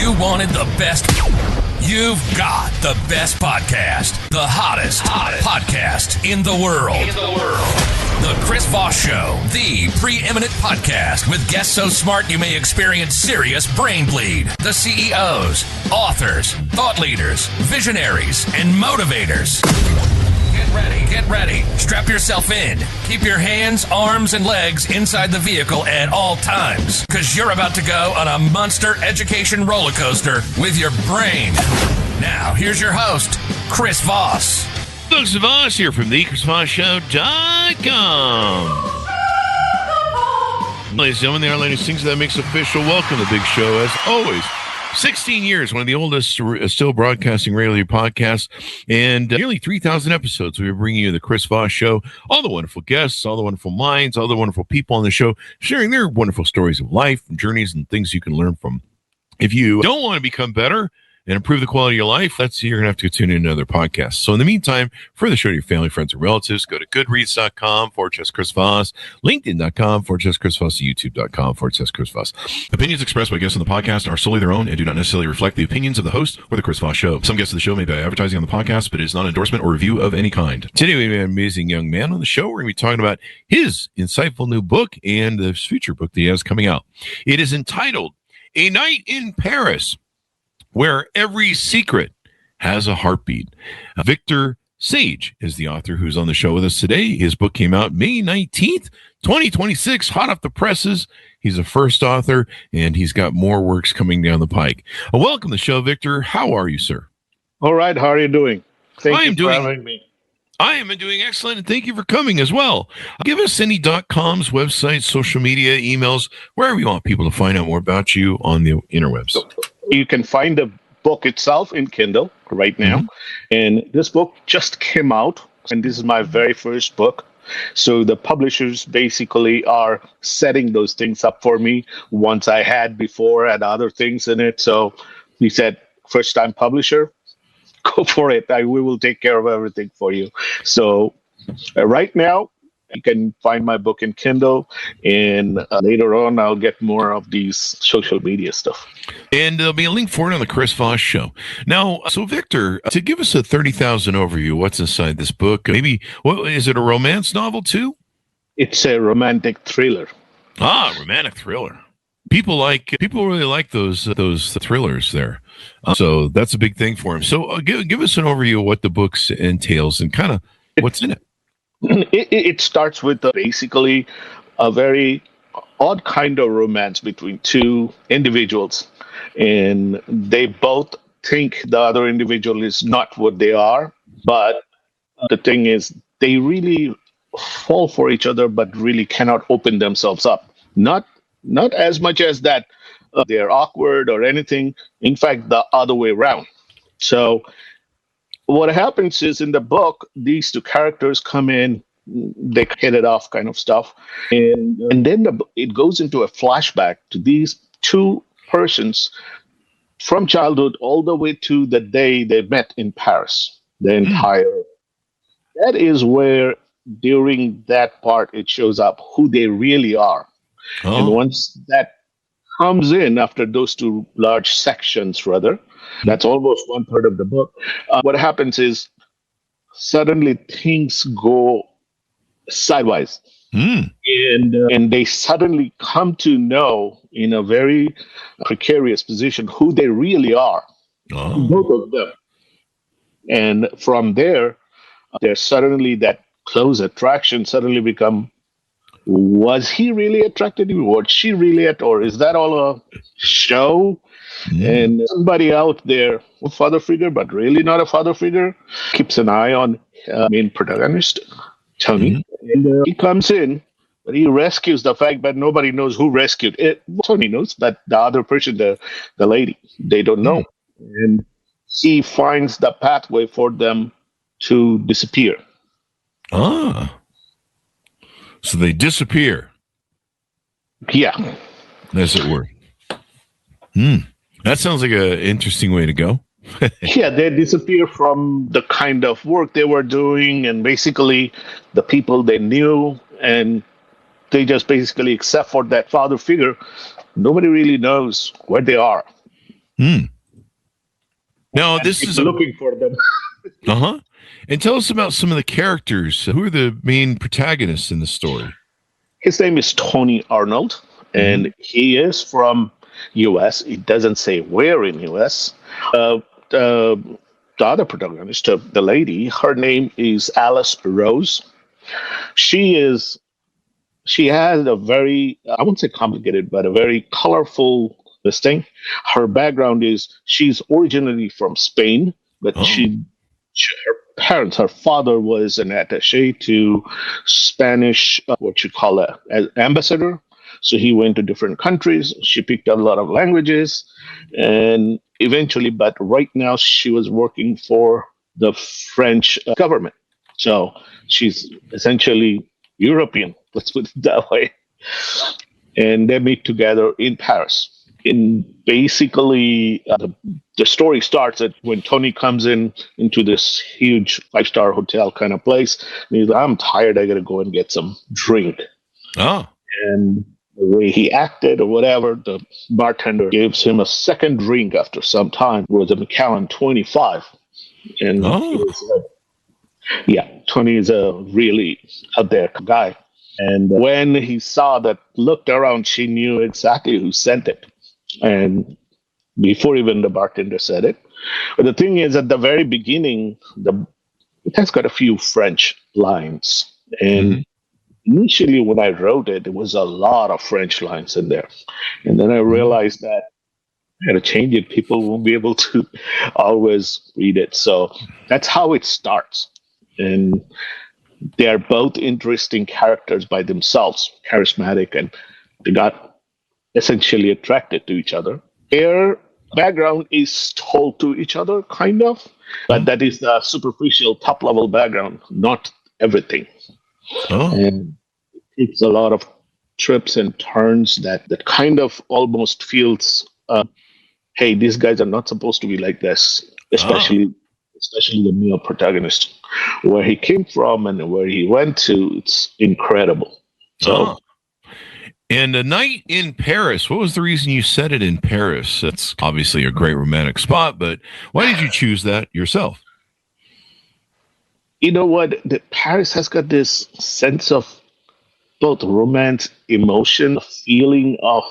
you wanted the best, you've got the best podcast. The hottest podcast in the world. The Chris Voss Show, the preeminent podcast with guests so smart you may experience serious brain bleed. The CEOs, authors, thought leaders, visionaries, and motivators. Get ready. Strap yourself in. Keep your hands, arms, and legs inside the vehicle at all times, because you're about to go on a monster education roller coaster with your brain. Now, here's your host, Chris Voss. Folks, Voss here from the ChrisVossShow.com. Ladies and gentlemen, the airline who sings that makes official. Welcome to the big show, as always. 16 years, one of the oldest still broadcasting regularly podcasts, and nearly 3,000 episodes. We're bringing you the Chris Voss Show, all the wonderful guests, all the wonderful minds, all the wonderful people on the show, sharing their wonderful stories of life, journeys, and things you can learn from. If you don't want to become better and improve the quality of your life, you're going to have to tune in to other podcasts. So in the meantime, for the show to your family, friends, and relatives, go to goodreads.com/Chris Voss, linkedin.com/Chris Voss, youtube.com/Chris Voss. Opinions expressed by guests on the podcast are solely their own and do not necessarily reflect the opinions of the host or the Chris Voss Show. Some guests of the show may be advertising on the podcast, but it is not an endorsement or review of any kind. Today we have an amazing young man on the show. We're going to be talking about his insightful new book and the future book that he has coming out. It is entitled A Night in Paris, Where Every Secret Has a Heartbeat. Victor Sage is the author who's on the show with us today. His book came out May 19th, 2026, hot off the presses. He's a first author, and he's got more works coming down the pike. Welcome to the show, Victor. How are you, sir? All right. How are you doing? Thank you for having me. I am doing excellent, and thank you for coming as well. Give us any .coms, websites, social media, emails, wherever you want people to find out more about you on the interwebs. You can find the book itself in Kindle right now. And this book just came out, and this is my very first book. So the publishers basically are setting those things up for me. Once I had before, had other things in it. So he said, first time publisher, go for it. We will take care of everything for you. So right now, you can find my book in Kindle, and later on, I'll get more of these social media stuff. And there'll be a link for it on the Chris Voss Show. Now, so Victor, to give us a 30,000 overview, what's inside this book? Maybe, is it a romance novel too? It's a romantic thriller. Romantic thriller. People really like those thrillers there. So that's a big thing for him. So give us an overview of what the book entails and kind of what's in it. It starts with basically a very odd kind of romance between two individuals, and they both think the other individual is not what they are. But the thing is, they really fall for each other, but really cannot open themselves up. Not as much as that they're awkward or anything. In fact, the other way around. So what happens is, in the book, these two characters come in, they hit it off kind of stuff. And then it goes into a flashback to these two persons from childhood all the way to the day they met in Paris. That is where, during that part, it shows up who they really are. And once that comes in, after those two large sections, that's almost 1/3 of the book. What happens is, suddenly things go sideways, and they suddenly come to know, in a very precarious position, who they really are, both of them. And from there, there's suddenly that close attraction suddenly become, was he really attracted to you? Was she really or is that all a show? And somebody out there, a father figure, but really not a father figure, keeps an eye on main protagonist, Tony. And he comes in, but he rescues the fact that nobody knows who rescued it. Tony knows, but the other person, the lady, they don't know. And he finds the pathway for them to disappear. So they disappear. Yeah. As it were. That sounds like an interesting way to go. Yeah, they disappear from the kind of work they were doing, and basically the people they knew, and they just basically, except for that father figure, nobody really knows where they are. Now, this is looking for them. And tell us about some of the characters. Who are the main protagonists in the story? His name is Tony Arnold, and he is from U.S. It doesn't say where in U.S. The other protagonist, the lady, her name is Alice Rose. She has a very, I won't say complicated, but a very colorful this thing. Her background is she's originally from Spain, but her parents, her father was an attaché to Spanish, an ambassador. So he went to different countries. She picked up a lot of languages, and eventually, but right now she was working for the French government. So she's essentially European, let's put it that way. And they meet together in Paris. In basically, the story starts at when Tony comes into this huge 5-star hotel kind of place. And he's like, I'm tired. I got to go and get some drink. And the way he acted or whatever, the bartender gives him a second drink after some time. It was a Macallan 25. And he was Tony is a really out there guy. And when he saw that, looked around, she knew exactly who sent it. And before even the bartender said it. But the thing is, at the very beginning, it has got a few French lines. And initially, when I wrote it, it was a lot of French lines in there. And then I realized that I had to change it. People won't be able to always read it. So that's how it starts. And they are both interesting characters by themselves, charismatic, and they got essentially attracted to each other. Their background is told to each other, kind of, but that is the superficial, top-level background, not everything. And it's a lot of trips and turns that kind of almost feels, hey, these guys are not supposed to be like this, especially the male protagonist. Where he came from and where he went to, it's incredible. So. And A Night in Paris, what was the reason you set it in Paris? That's obviously a great romantic spot, but why did you choose that yourself? You know what? Paris has got this sense of both romance, emotion, feeling of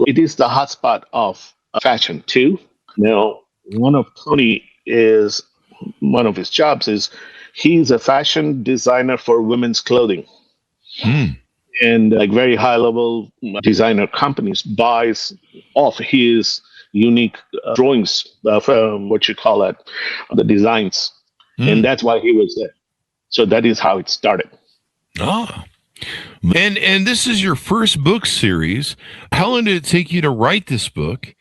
it is the hotspot of fashion too. Now, one of his jobs is he's a fashion designer for women's clothing. And like very high level designer companies buys off his unique drawings, the designs. And that's why he was there. So that is how it started. And this is your first book series. How long did it take you to write this book?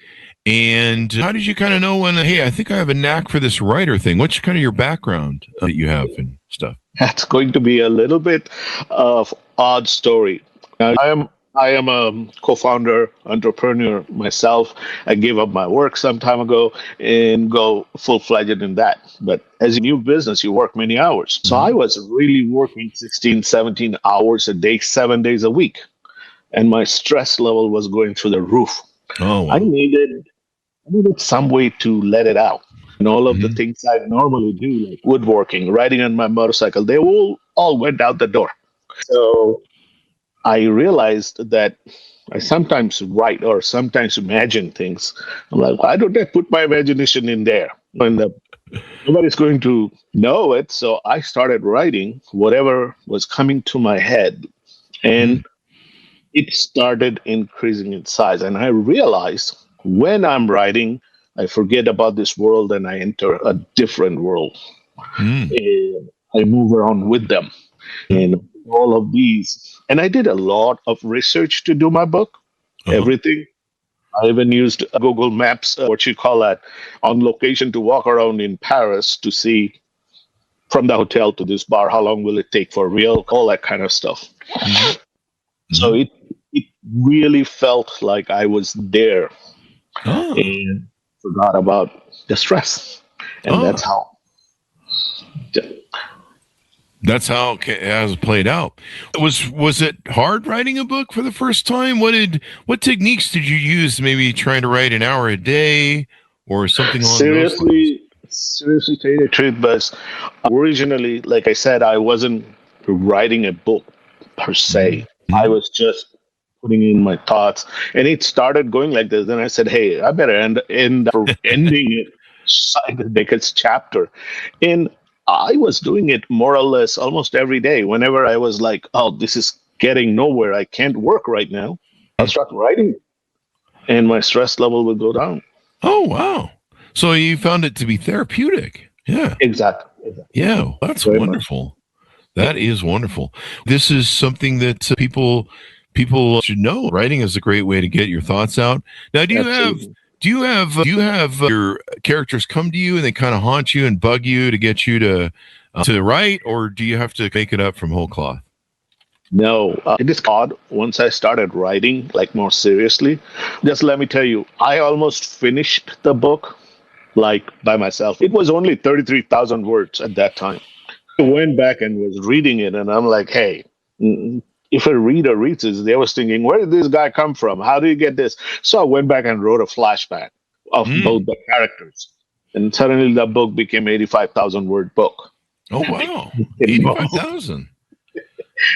And how did you kind of know when, hey, I think I have a knack for this writer thing? What's kind of your background that you have and stuff? That's going to be a little bit of odd story. I am a co-founder, entrepreneur myself. I gave up my work some time ago and go full-fledged in that. But as a new business, you work many hours. So I was really working 16, 17 hours a day, 7 days a week. And my stress level was going through the roof. I needed some way to let it out. And all of the things I normally do, like woodworking, riding on my motorcycle, they all went out the door. So I realized that I sometimes write or sometimes imagine things. I'm like, why don't I put my imagination in there? And nobody's going to know it. So I started writing whatever was coming to my head. And it started increasing in size. And I realized when I'm writing, I forget about this world and I enter a different world. And I move around with them. And all of these. And I did a lot of research to do my book, everything. I even used Google Maps, on location to walk around in Paris to see from the hotel to this bar, how long will it take for real, all that kind of stuff. So it really felt like I was there and forgot about the stress. And that's how. That's how it has played out. Was it hard writing a book for the first time? What techniques did you use? Maybe trying to write an hour a day or something along those lines? Seriously, tell you the truth, but originally, like I said, I wasn't writing a book per se. I was just putting in my thoughts, and it started going like this. Then I said, "Hey, I better end up ending it, like its chapter." And I was doing it more or less almost every day. Whenever I was like, "Oh, this is getting nowhere. I can't work right now," I'll start writing, and my stress level will go down. Oh, wow. So you found it to be therapeutic. Yeah. Exactly. Yeah. That's Very wonderful. That is wonderful. This is something that people should know. Writing is a great way to get your thoughts out. Now, do you have your characters come to you and they kind of haunt you and bug you to get you to write, or do you have to make it up from whole cloth? No, it is odd. Once I started writing, like more seriously, just let me tell you, I almost finished the book like by myself. It was only 33,000 words at that time. I went back and was reading it, and I'm like, hey, if a reader reads this, they was thinking, where did this guy come from? How did he get this? So I went back and wrote a flashback of both the characters. And suddenly the book became 85,000 word book. Oh, wow. 85,000.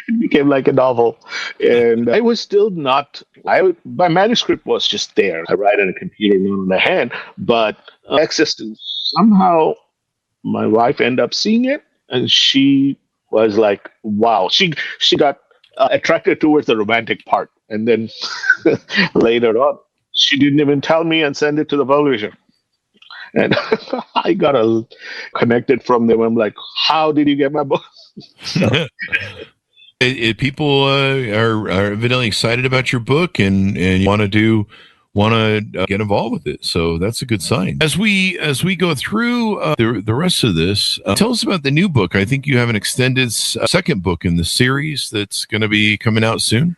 It became like a novel. And I was still not, my manuscript was just there. I write on a computer, not on a hand, but access to somehow my wife ended up seeing it, and she was like, wow. She got attracted towards the romantic part. And then later on, she didn't even tell me and send it to the publisher. And I got connected from them. I'm like, how did you get my book? So, people are evidently excited about your book and want to get involved with it. So that's a good sign. As we go through the rest of this, tell us about the new book. I think you have an extended second book in the series that's going to be coming out soon.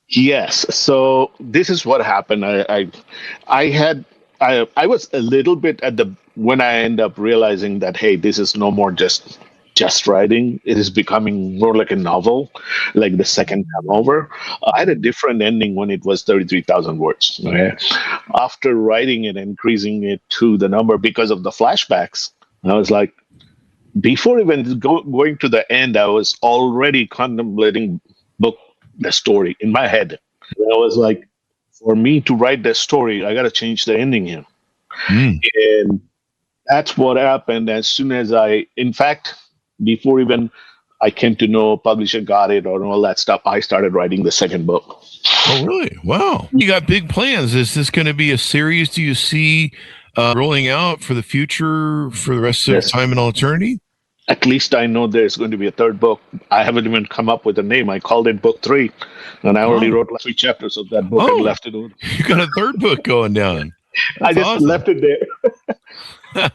Yes. So this is what happened. I was a little bit when I end up realizing that, hey, this is no more just writing. It is becoming more like a novel, like the second time over. I had a different ending when it was 33,000 words. Okay? After writing it, increasing it to the number because of the flashbacks, I was like, before even going to the end, I was already contemplating the story in my head. And I was like, for me to write the story, I got to change the ending here. And that's what happened. As soon as in fact, before even I came to know publisher got it or all that stuff, I started writing the second book. Oh, really? Wow. You got big plans. Is this going to be a series do you see rolling out for the future for the rest of time and eternity? At least I know there's going to be a third book. I haven't even come up with a name. I called it Book 3, and I already wrote 3 chapters of that book and left it on. You got a third book going down. I just left it there.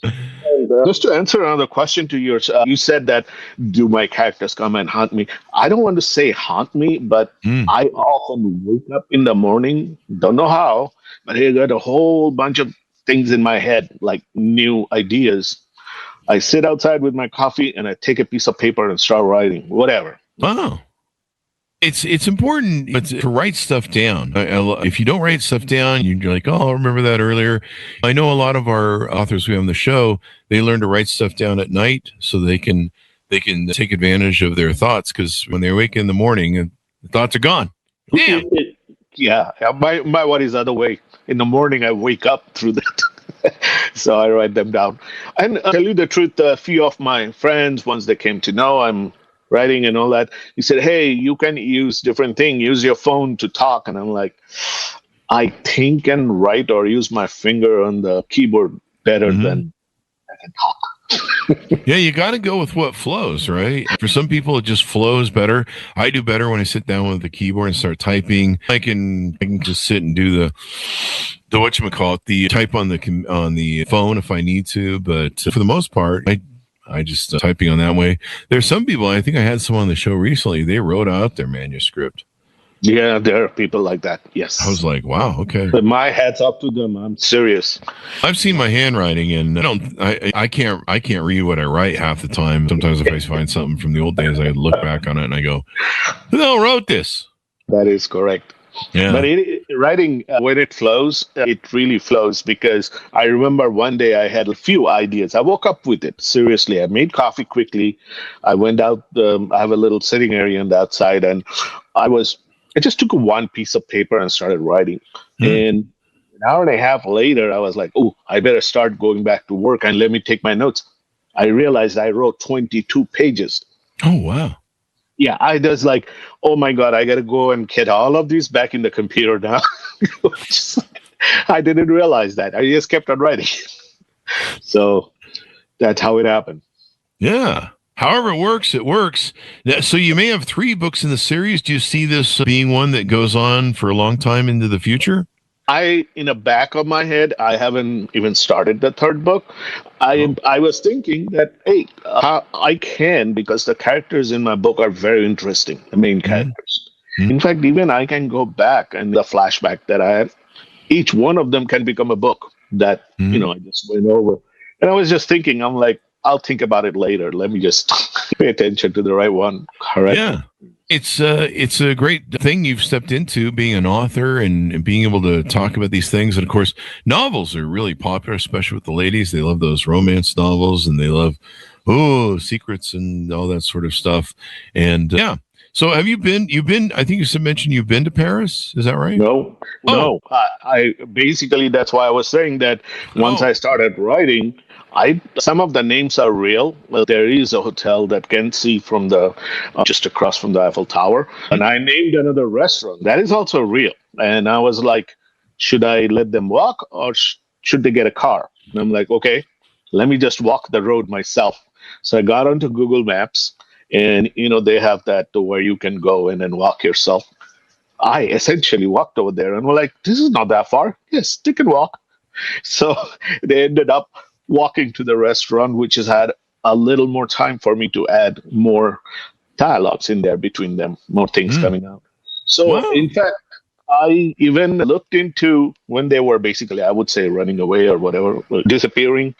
And, just to answer another question to yours, you said that, do my characters come and haunt me? I don't want to say haunt me, but I often wake up in the morning, don't know how, but I got a whole bunch of things in my head, like new ideas. I sit outside with my coffee and I take a piece of paper and start writing, whatever. Wow. It's important to write stuff down. If you don't write stuff down, you're like, oh, I remember that earlier. I know a lot of our authors we have on the show, they learn to write stuff down at night so they can take advantage of their thoughts, because when they wake in the morning, the thoughts are gone. Damn. Yeah, my one is the other way. In the morning, I wake up through that. So I write them down. And tell you the truth, a few of my friends, once they came to know I'm writing and all that, he said, hey, you can use different thing. Use your phone to talk. And I'm like, I think and write or use my finger on the keyboard better than I can talk. Yeah, you got to go with what flows, right? For some people, it just flows better. I do better when I sit down with the keyboard and start typing. I can just sit and do the whatchamacallit, the type on the phone if I need to. But for the most part, I just typing on that way. There's some people, I think I had someone on the show recently, they wrote out their manuscript. Yeah, there are people like that. I Yes. was like, wow, okay. But my hat's off to them. I'm serious. I've seen my handwriting, and I can't read what I write half the time. Sometimes if I find something from the old days, I look back on it and I go, who the hell wrote this? That is correct. Yeah. But writing, when it flows, it really flows, because I remember one day I had a few ideas. I woke up with it. Seriously, I made coffee quickly. I went out. I have a little sitting area on the outside, and I just took one piece of paper and started writing. And an hour and a half later, I was like, oh, I better start going back to work and let me take my notes. I realized I wrote 22 pages. Oh, wow. Yeah, I was like, oh my God, I got to go and get all of these back in the computer now. I didn't realize that. I just kept on writing. So that's how it happened. Yeah. However it works, it works. So you may have 3 books in the series. Do you see this being one that goes on for a long time into the future? In the back of my head, I haven't even started the 3rd book. I was thinking that, hey, I can, because the characters in my book are very interesting, the main characters. In fact, even I can go back, and the flashback that I have, each one of them can become a book that, I just went over. And I was just thinking, I'm like, I'll think about it later. Let me just pay attention to the right one. Correct. Yeah. It's a great thing you've stepped into, being an author and being able to talk about these things. And of course, novels are really popular, especially with the ladies. They love those romance novels, and they love, secrets and all that sort of stuff. And yeah. So have you been, I think you mentioned you've been to Paris. Is that right? No. I basically, that's why I was saying that once I started writing, some of the names are real. Well, there is a hotel that can see from the just across from the Eiffel Tower, and I named another restaurant that is also real. And I was like, should I let them walk, or should they get a car? And I'm like, okay, let me just walk the road myself. So I got onto Google Maps, and they have that where you can go in and walk yourself. I essentially walked over there, and we're like, this is not that far. Yes, they can walk. So they ended up walking to the restaurant, which has had a little more time for me to add more dialogues in there between them, more things coming out. So, in fact, I even looked into when they were basically, I would say, running away or whatever, disappearing.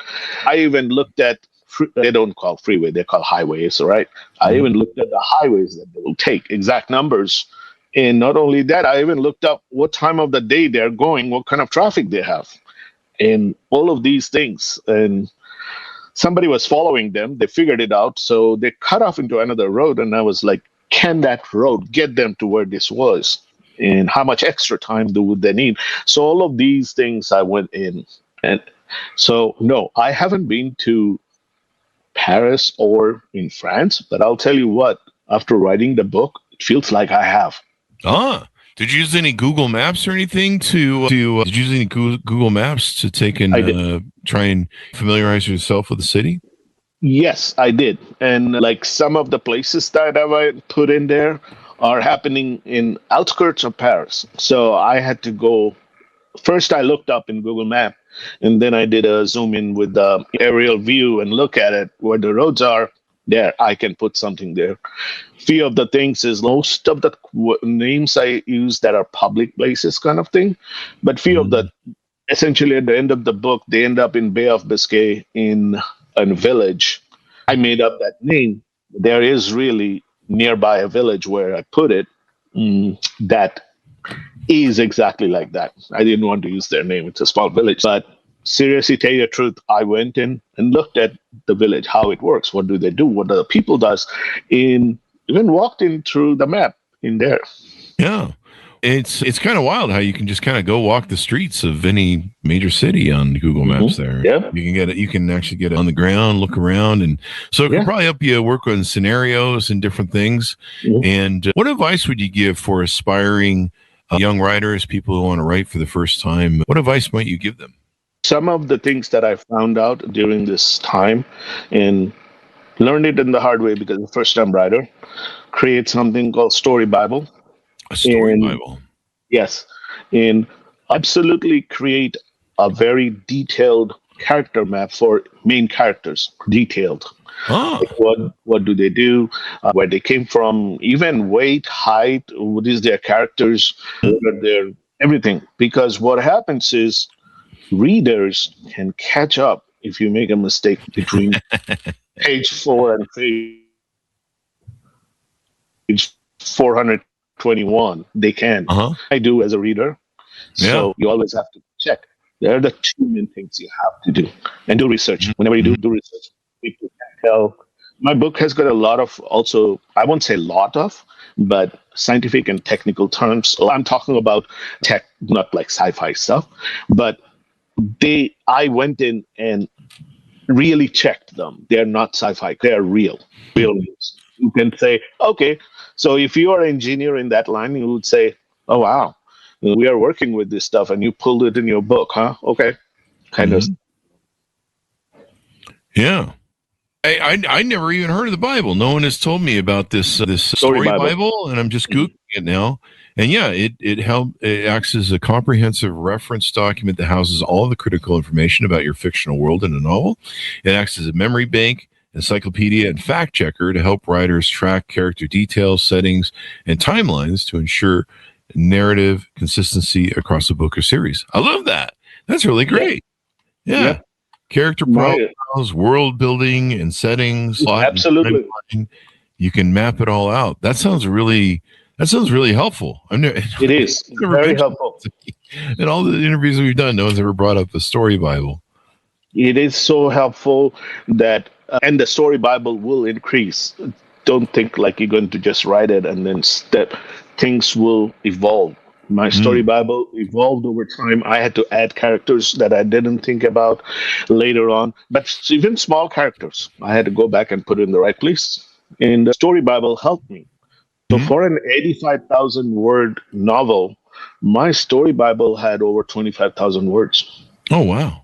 I even looked at, they don't call freeway, they call highways, right? I even looked at the highways that they will take, exact numbers. And not only that, I even looked up what time of the day they're going, what kind of traffic they have, and all of these things. And somebody was following them. They figured it out. So they cut off into another road. And I was like, can that road get them to where this was? And how much extra time would they need? So all of these things I went in. And so, no, I haven't been to Paris or in France. But I'll tell you what, after writing the book, it feels like I have. Did you use any Google Maps or anything did you use any Google Maps to take and try and familiarize yourself with the city? Yes, I did. And like some of the places that I put in there are happening in outskirts of Paris. So I had to go. First, I looked up in Google Map, and then I did a zoom in with the aerial view and look at it where the roads are. There, I can put something there. Few of the things is most of the names I use that are public places kind of thing. But few of the, essentially at the end of the book, they end up in Bay of Biscay in a village. I made up that name. There is really nearby a village where I put it that is exactly like that. I didn't want to use their name. It's a small village. But seriously, tell you the truth, I went in and looked at the village, how it works, what do they do, what the people does, even walked in through the map in there. Yeah, it's kind of wild how you can just kind of go walk the streets of any major city on Google Maps. There, yeah, you can actually get it on the ground, look around, and so it can probably help you work on scenarios and different things. And what advice would you give for aspiring young writers, people who want to write for the first time? What advice might you give them? Some of the things that I found out during this time and learned it in the hard way because I'm a first-time writer, create something called Story Bible. A Story Bible. Yes. And absolutely create a very detailed character map for main characters, detailed. Oh, Like what do they do, where they came from, even weight, height, what is their characters, what are their everything. Because what happens is readers can catch up if you make a mistake between page 4 and page 421. They can. uh-huh. I do as a reader. Yeah. So you always have to check. There are the two main things you have to do. And do research. Whenever you do research, people can tell. My book has got a lot of also, I won't say lot of, but scientific and technical terms. I'm talking about tech, not like sci-fi stuff, but I went in and really checked them. They're not sci-fi. They're real news. You can say, okay, so if you are an engineer in that line, you would say, oh, wow, we are working with this stuff, and you pulled it in your book, huh? Okay, kind of. Yeah. I never even heard of the Bible. No one has told me about this story Bible, and I'm just Googling it now. And yeah, it acts as a comprehensive reference document that houses all the critical information about your fictional world in a novel. It acts as a memory bank, encyclopedia, and fact checker to help writers track character details, settings, and timelines to ensure narrative consistency across a book or series. I love that. That's really great. Yeah. Character profiles, world building, and settings. Absolutely. And you can map it all out. That sounds really helpful. It is very helpful. In all the interviews we've done, no one's ever brought up the story Bible. It is so helpful that, and the story Bible will increase. Don't think like you're going to just write it and then things will evolve. My story Bible evolved over time. I had to add characters that I didn't think about later on, but even small characters, I had to go back and put it in the right place. And the story Bible helped me. So for an 85,000 word novel, my story Bible had over 25,000 words. Oh, wow.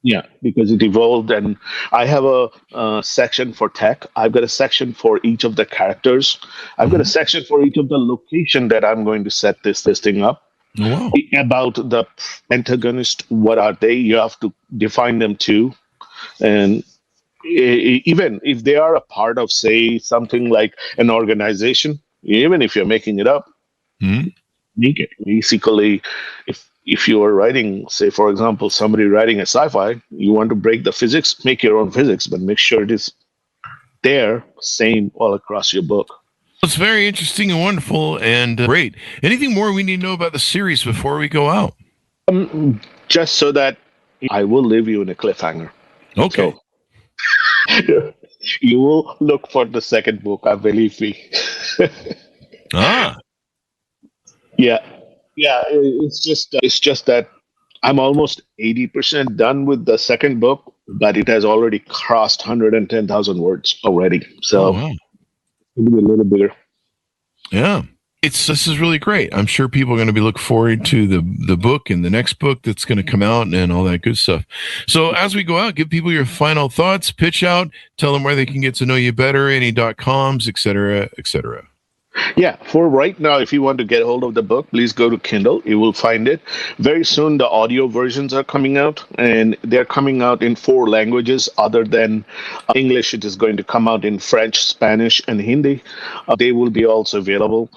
Yeah, because it evolved, and I have a section for tech. I've got a section for each of the characters. I've got a section for each of the location that I'm going to set this thing up. Wow. About the antagonist, what are they? You have to define them too. And even if they are a part of, say, something like an organization, even if you're making it up, make it. Basically, if you are writing, say, for example, somebody writing a sci-fi, you want to break the physics, make your own physics, but make sure it is there, same all across your book. It's very interesting and wonderful and great. Anything more we need to know about the series before we go out? Just so that I will leave you in a cliffhanger. Okay. So, you will look for the second book, I believe me. Yeah. Yeah, it's just that I'm almost 80% done with the second book, but it has already crossed 110,000 words already. So it'll be a little bigger. Yeah. This is really great. I'm sure people are going to be looking forward to the book and the next book that's going to come out and all that good stuff. So as we go out, give people your final thoughts, pitch out, tell them where they can get to know you better, any .coms, et cetera, et cetera. Yeah, for right now, if you want to get hold of the book, please go to Kindle. You will find it. Very soon, the audio versions are coming out, and they're coming out in 4 languages other than English. It is going to come out in French, Spanish, and Hindi. They will be also available.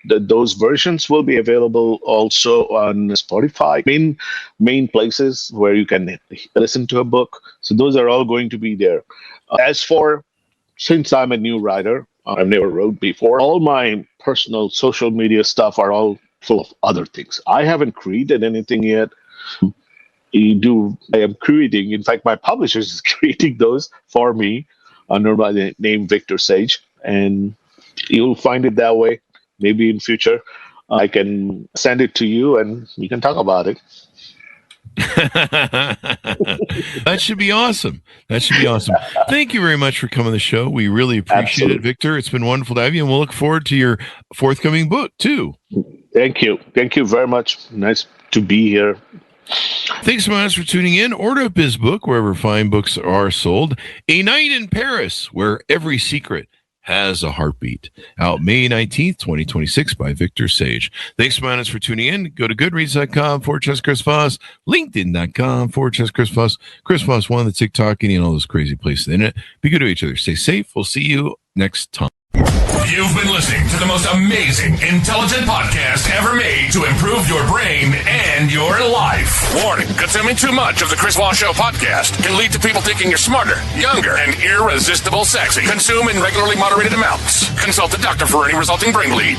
Those versions will be available also on Spotify, main places where you can listen to a book. So those are all going to be there. Since I'm a new writer, I've never wrote before. All my personal social media stuff are all full of other things. I haven't created anything yet. I am creating. In fact, my publisher is creating those for me under my name, Victor Sage. And you'll find it that way. Maybe in future, I can send it to you and you can talk about it. That should be awesome. Thank you very much for coming on the show. We really appreciate it, Victor. It's been wonderful to have you, and we'll look forward to your forthcoming book too. Thank you very much. Nice to be here. Thanks so much for tuning in. Order up his book wherever fine books are sold. A Night in Paris, where every secret Has a Heartbeat. Out May 19th, 2026 by Victor Sage. Thanks, man, for tuning in. Go to goodreads.com/Chris Voss, LinkedIn.com/Chris Voss, Chris Voss 1, the TikTok, and all those crazy places in it. Be good to each other. Stay safe. We'll see you next time. You've been listening to the most amazing, intelligent podcast ever made to improve your brain and your life. Warning, consuming too much of the Chris Voss Show podcast can lead to people thinking you're smarter, younger, and irresistible sexy. Consume in regularly moderated amounts. Consult a doctor for any resulting brain bleed.